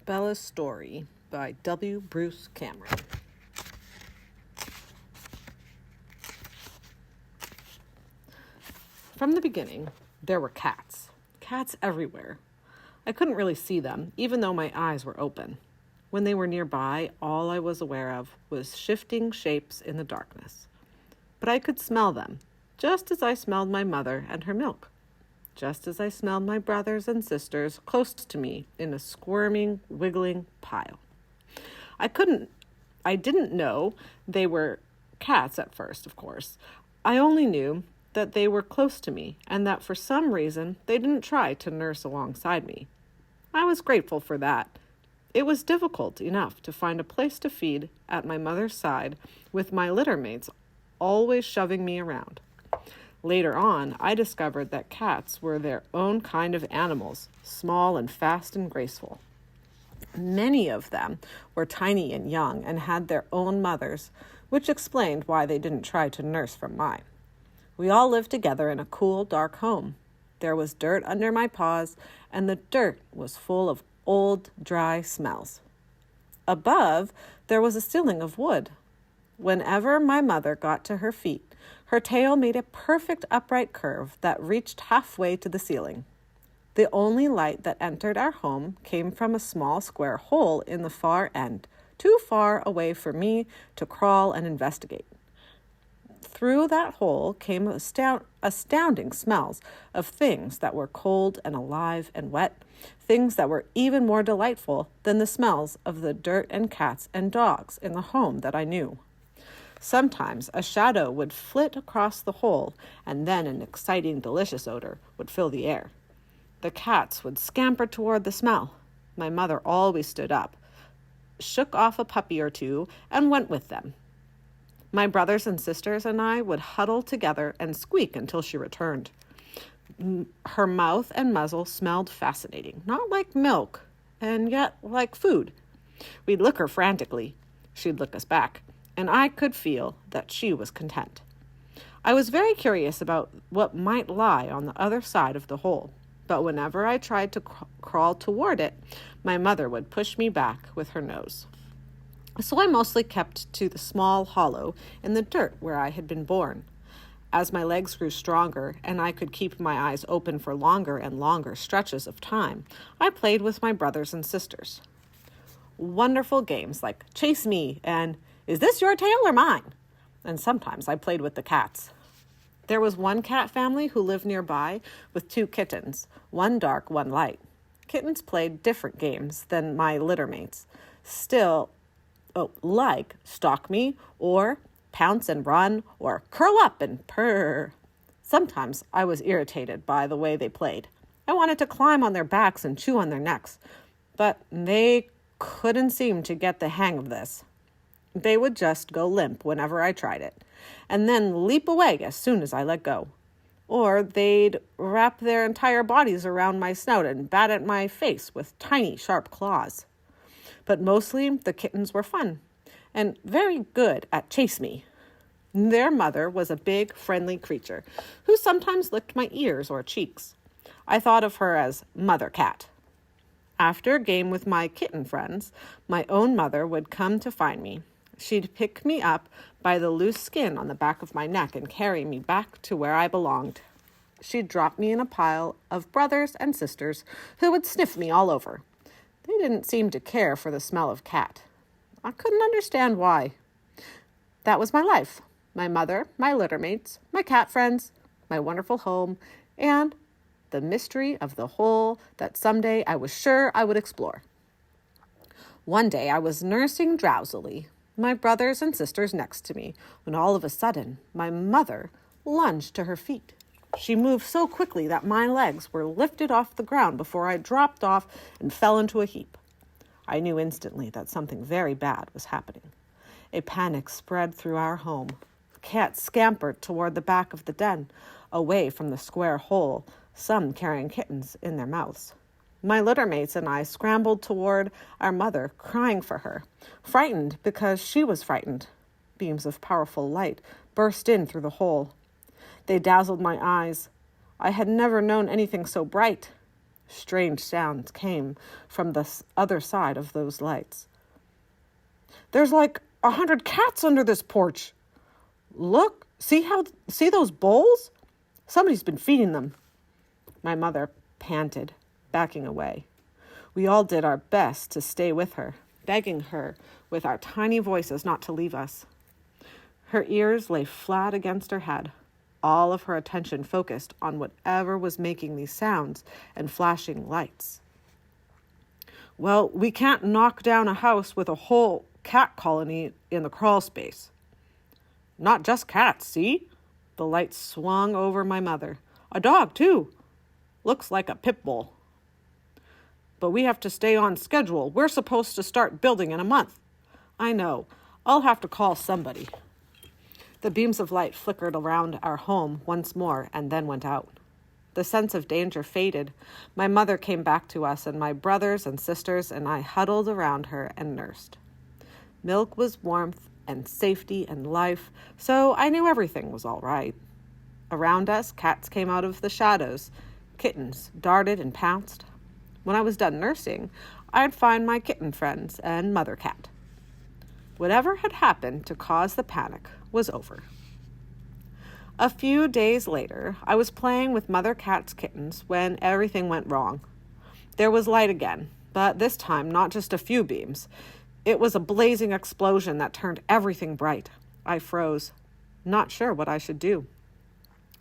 Bella's Story by W. Bruce Cameron. From the beginning, there were cats. Cats everywhere. I couldn't really see them, even though my eyes were open. When they were nearby, all I was aware of was shifting shapes in the darkness. But I could smell them, just as I smelled my mother and her milk. Just as I smelled my brothers and sisters close to me in a squirming, wiggling pile. I didn't know they were cats at first, of course. I only knew that they were close to me and that for some reason they didn't try to nurse alongside me. I was grateful for that. It was difficult enough to find a place to feed at my mother's side with my litter mates always shoving me around. Later on, I discovered that cats were their own kind of animals, small and fast and graceful. Many of them were tiny and young and had their own mothers, which explained why they didn't try to nurse from mine. We all lived together in a cool, dark home. There was dirt under my paws, and the dirt was full of old, dry smells. Above, there was a ceiling of wood. Whenever my mother got to her feet, her tail made a perfect upright curve that reached halfway to the ceiling. The only light that entered our home came from a small square hole in the far end, too far away for me to crawl and investigate. Through that hole came astounding smells of things that were cold and alive and wet, things that were even more delightful than the smells of the dirt and cats and dogs in the home that I knew. Sometimes a shadow would flit across the hole, and then an exciting, delicious odor would fill the air. The cats would scamper toward the smell. My mother always stood up, shook off a puppy or two, and went with them. My brothers and sisters and I would huddle together and squeak until she returned. Her mouth and muzzle smelled fascinating, not like milk, and yet like food. We'd lick her frantically. She'd lick us back, and I could feel that she was content. I was very curious about what might lie on the other side of the hole, but whenever I tried to crawl toward it, my mother would push me back with her nose. So I mostly kept to the small hollow in the dirt where I had been born. As my legs grew stronger and I could keep my eyes open for longer and longer stretches of time, I played with my brothers and sisters. Wonderful games like Chase Me and Is This Your Tail or Mine? And sometimes I played with the cats. There was one cat family who lived nearby with 2 kittens, one dark, one light. Kittens played different games than my litter mates. Like Stalk Me, or Pounce and Run, or Curl Up and Purr. Sometimes I was irritated by the way they played. I wanted to climb on their backs and chew on their necks, but they couldn't seem to get the hang of this. They would just go limp whenever I tried it, and then leap away as soon as I let go. Or they'd wrap their entire bodies around my snout and bat at my face with tiny, sharp claws. But mostly the kittens were fun and very good at Chase Me. Their mother was a big, friendly creature who sometimes licked my ears or cheeks. I thought of her as Mother Cat. After a game with my kitten friends, my own mother would come to find me. She'd pick me up by the loose skin on the back of my neck and carry me back to where I belonged. She'd drop me in a pile of brothers and sisters who would sniff me all over. They didn't seem to care for the smell of cat. I couldn't understand why. That was my life. My mother, my litter mates, my cat friends, my wonderful home, and the mystery of the hole that someday I was sure I would explore. One day I was nursing drowsily, my brothers and sisters next to me, when all of a sudden my mother lunged to her feet. She moved so quickly that my legs were lifted off the ground before I dropped off and fell into a heap. I knew instantly that something very bad was happening. A panic spread through our home. Cats scampered toward the back of the den, away from the square hole, some carrying kittens in their mouths. My litter mates and I scrambled toward our mother, crying for her, frightened because she was frightened. Beams of powerful light burst in through the hole. They dazzled my eyes. I had never known anything so bright. Strange sounds came from the other side of those lights. "There's like 100 cats under this porch. Look, see those bowls? Somebody's been feeding them." My mother panted, backing away. We all did our best to stay with her, begging her with our tiny voices not to leave us. Her ears lay flat against her head, all of her attention focused on whatever was making these sounds and flashing lights. "Well, we can't knock down a house with a whole cat colony in the crawl space." "Not just cats, see?" The light swung over my mother. "A dog, too. Looks like a pit bull." "But we have to stay on schedule. We're supposed to start building in a month." "I know. I'll have to call somebody." The beams of light flickered around our home once more and then went out. The sense of danger faded. My mother came back to us, and my brothers and sisters and I huddled around her and nursed. Milk was warmth and safety and life, so I knew everything was all right. Around us, cats came out of the shadows. Kittens darted and pounced. When I was done nursing, I'd find my kitten friends and mother cat. Whatever had happened to cause the panic was over. A few days later, I was playing with Mother Cat's kittens when everything went wrong. There was light again, but this time not just a few beams. It was a blazing explosion that turned everything bright. I froze, not sure what I should do.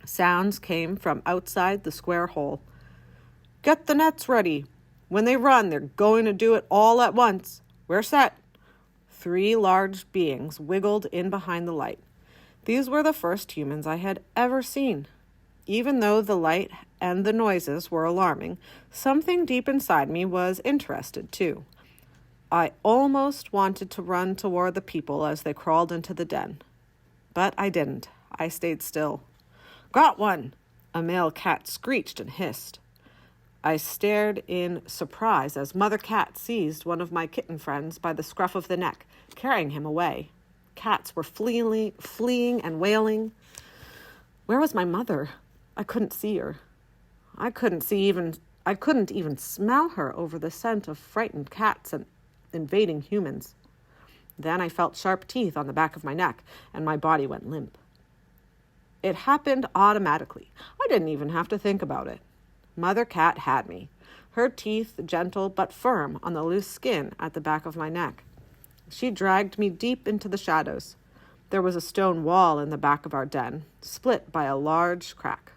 Sounds came from outside the square hole. "Get the nets ready. When they run, they're going to do it all at once. We're set." 3 large beings wiggled in behind the light. These were the first humans I had ever seen. Even though the light and the noises were alarming, something deep inside me was interested too. I almost wanted to run toward the people as they crawled into the den. But I didn't. I stayed still. "Got one!" A male cat screeched and hissed. I stared in surprise as Mother Cat seized one of my kitten friends by the scruff of the neck, carrying him away. Cats were fleeing and wailing. Where was my mother? I couldn't see her. I couldn't even smell her over the scent of frightened cats and invading humans. Then I felt sharp teeth on the back of my neck, and my body went limp. It happened automatically. I didn't even have to think about it. Mother Cat had me, her teeth gentle but firm on the loose skin at the back of my neck. She dragged me deep into the shadows. There was a stone wall in the back of our den, split by a large crack.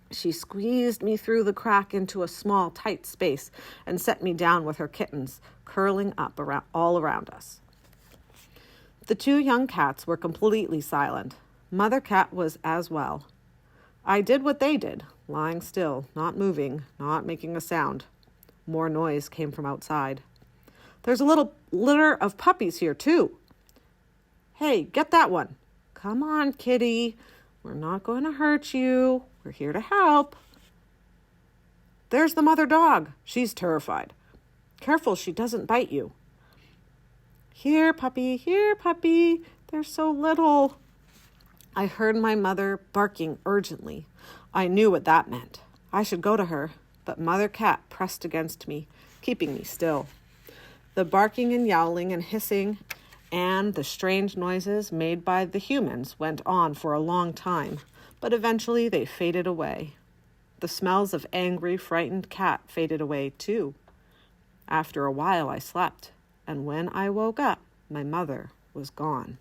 She squeezed me through the crack into a small, tight space and set me down with her kittens, curling up all around us. The 2 young cats were completely silent. Mother Cat was as well. I did what they did, lying still, not moving, not making a sound. More noise came from outside. "There's a little litter of puppies here, too." "Hey, get that one." "Come on, kitty. We're not going to hurt you. We're here to help." "There's the mother dog. She's terrified. Careful she doesn't bite you." Here, puppy. They're so little." I heard my mother barking urgently. I knew what that meant. I should go to her, but Mother Cat pressed against me, keeping me still. The barking and yowling and hissing and the strange noises made by the humans went on for a long time, but eventually they faded away. The smells of angry, frightened cat faded away too. After a while I slept, and when I woke up, my mother was gone.